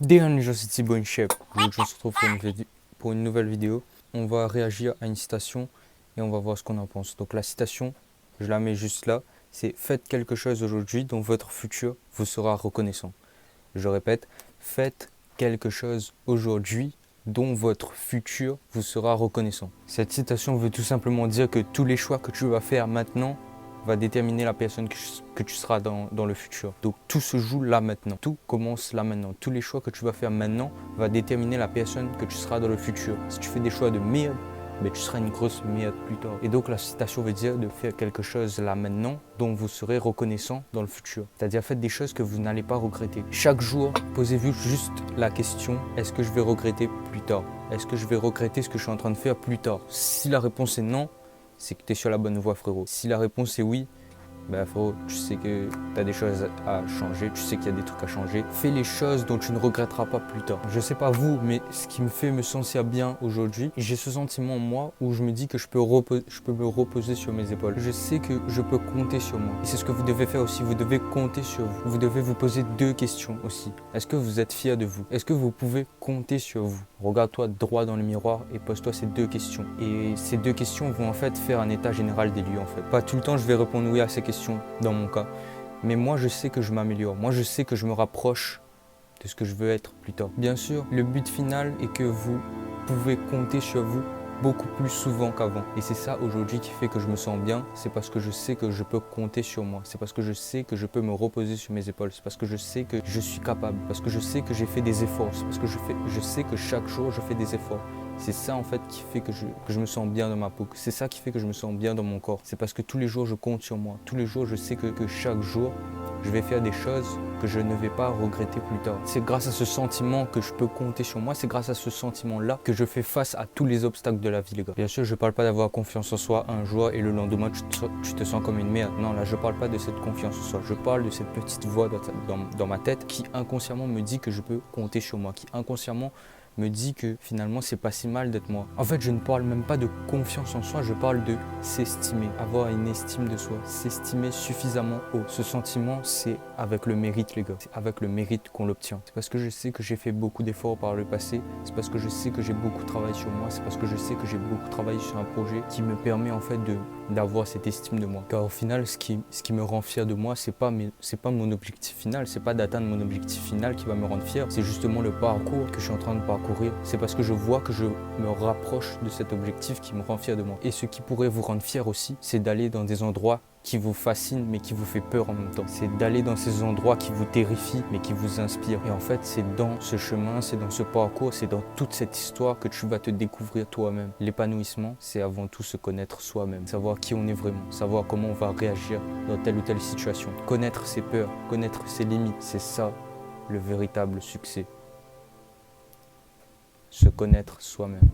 Damn les gens, c'est Thibaut InShape. Donc on se retrouve pour une nouvelle vidéo. On va réagir à une citation et on va voir ce qu'on en pense. Donc la citation, je la mets juste là, c'est faites quelque chose aujourd'hui dont votre futur vous sera reconnaissant. Je répète, faites quelque chose aujourd'hui dont votre futur vous sera reconnaissant. Cette citation veut tout simplement dire que tous les choix que tu vas faire maintenant va déterminer la personne que tu seras dans le futur. Donc tout se joue là maintenant, tout commence là maintenant. Tous les choix que tu vas faire maintenant va déterminer la personne que tu seras dans le futur. Si tu fais des choix de merde, mais tu seras une grosse merde plus tard. Et donc la citation veut dire de faire quelque chose là maintenant dont vous serez reconnaissant dans le futur. C'est-à-dire faites des choses que vous n'allez pas regretter. Chaque jour, posez-vous juste la question, est-ce que je vais regretter plus tard? Est-ce que je vais regretter ce que je suis en train de faire plus tard? Si la réponse est non, c'est que tu es sur la bonne voie, frérot. Si la réponse est oui, ben frérot, tu sais que tu as des choses à changer, tu sais qu'il y a des trucs à changer. Fais les choses dont tu ne regretteras pas plus tard. Je sais pas vous, mais ce qui me fait me sentir bien aujourd'hui, j'ai ce sentiment en moi où je me dis que je peux me reposer sur mes épaules. Je sais que je peux compter sur moi. Et c'est ce que vous devez faire aussi, vous devez compter sur vous. Vous devez vous poser deux questions aussi. Est-ce que vous êtes fier de vous? Est-ce que vous pouvez compter sur vous? Regarde-toi droit dans le miroir et pose-toi ces deux questions. Et ces deux questions vont en fait faire un état général des lieux en fait. Pas tout le temps je vais répondre oui à ces questions dans mon cas. Mais moi je sais que je m'améliore. Moi je sais que je me rapproche de ce que je veux être plus tard. Bien sûr, le but final est que vous pouvez compter sur vous beaucoup plus souvent qu'avant. Et c'est ça aujourd'hui qui fait que je me sens bien. C'est parce que je sais que je peux compter sur moi. C'est parce que je sais que je peux me reposer sur mes épaules. C'est parce que je sais que je suis capable. Parce que je sais que j'ai fait des efforts. C'est parce que je sais que chaque jour je fais des efforts. C'est ça en fait qui fait que je me sens bien dans ma peau. C'est ça qui fait que je me sens bien dans mon corps. C'est parce que tous les jours je compte sur moi. Tous les jours je sais que chaque jour je vais faire des choses que je ne vais pas regretter plus tard. C'est grâce à ce sentiment que je peux compter sur moi. C'est grâce à ce sentiment-là que je fais face à tous les obstacles de la vie, les gars. Bien sûr, je ne parle pas d'avoir confiance en soi un jour et le lendemain, tu te sens comme une merde. Non, là, je ne parle pas de cette confiance en soi. Je parle de cette petite voix dans ma tête qui inconsciemment me dit que je peux compter sur moi, qui inconsciemment me dit que finalement c'est pas si mal d'être moi. En fait, je ne parle même pas de confiance en soi, je parle de s'estimer, avoir une estime de soi, s'estimer suffisamment haut. Ce sentiment, c'est avec le mérite, les gars. C'est avec le mérite qu'on l'obtient. C'est parce que je sais que j'ai fait beaucoup d'efforts par le passé, c'est parce que je sais que j'ai beaucoup travaillé sur moi, c'est parce que je sais que j'ai beaucoup travaillé sur un projet qui me permet en fait d'avoir cette estime de moi. Car au final, ce qui me rend fier de moi, c'est pas mon objectif final, c'est pas d'atteindre mon objectif final qui va me rendre fier, c'est justement le parcours que je suis en train de parcourir. C'est parce que je vois que je me rapproche de cet objectif qui me rend fier de moi. Et ce qui pourrait vous rendre fier aussi, c'est d'aller dans des endroits qui vous fascinent mais qui vous fait peur en même temps. C'est d'aller dans ces endroits qui vous terrifient mais qui vous inspirent. Et en fait, c'est dans ce chemin, c'est dans ce parcours, c'est dans toute cette histoire que tu vas te découvrir toi-même. L'épanouissement, c'est avant tout se connaître soi-même, savoir qui on est vraiment, savoir comment on va réagir dans telle ou telle situation. Connaître ses peurs, connaître ses limites, c'est ça le véritable succès. Se connaître soi-même.